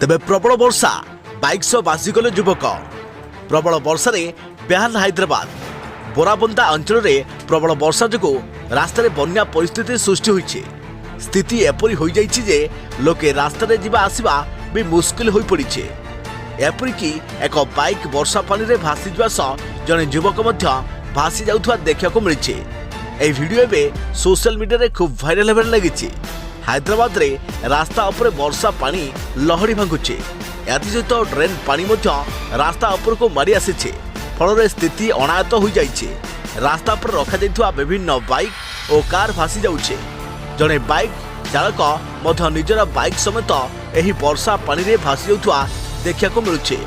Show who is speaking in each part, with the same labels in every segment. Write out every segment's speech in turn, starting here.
Speaker 1: तेबे प्रबल वर्षा बाइक सह भासीगले युवक। प्रबल वर्षा बेहाल हैदराबाद बोराबंदा अंचल में प्रबल वर्षा जो रास्तार बन्या परिस्थिति सृष्टि होइछे। स्थिति एपरी हो जाइछि जे लोके रास्तार जीवा आसिबा भी मुश्किल हो पड़िछे। एपरिकी एक बाइक वर्षा पानी रे भासी जावा सह जने युवक मध्य भासी जाउथवा देखिया को मिलिछे। ए वीडियो एबे सोशल मीडिया रे खूब वायरल हेबार लागिछि। हैदराबाद रे रास्ता उपरे वर्षा पानी लहड़ी भांगुछे। एथि सहित ड्रेन पानी मध्य रास्ता उपर को मारी आसीछे। फल स्थिति अनायत हो जाइछे। रास्ता पर रखा जाइथुवा विभिन्न बाइक और कार भासी जाउछे। जने बाइक चालक मध्य निजर बाइक समेत एही वर्षा पानी रे भासी जाउथुवा देखिया को मिलुछे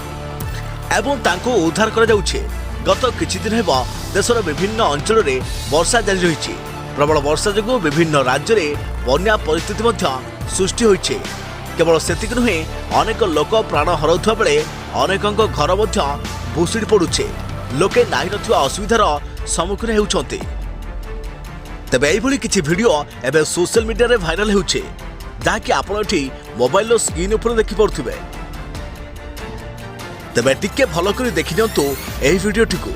Speaker 1: एवं तांको उद्धार करा जाउछे। गत किछि दिन हेबा देशर विभिन्न अंचल रे वर्षा जारी रहिछि। प्रबल वर्षा जो विभिन्न राज्य में बन्या परिस्थिति सृष्टि होइछे। केवल सेतिक नुहे अनेक लोक प्राण हराउथुवा बेले अनेकଙ୍କ घर भूषुड़ी पड़ुछे। लोके नाही नथिवा असुविधार सम्मुखीन हेउछन्ते। तेबे एइभଳି किछि वीडियो एबे सोशल मीडिया रे वायरल हेउछे, जाकि आपण एठी मोबाइल रो स्क्रीन ऊपर देखि पड़थुबे। तेबे टिके भलो करी देखि दियंतु एही वीडियोटिकु।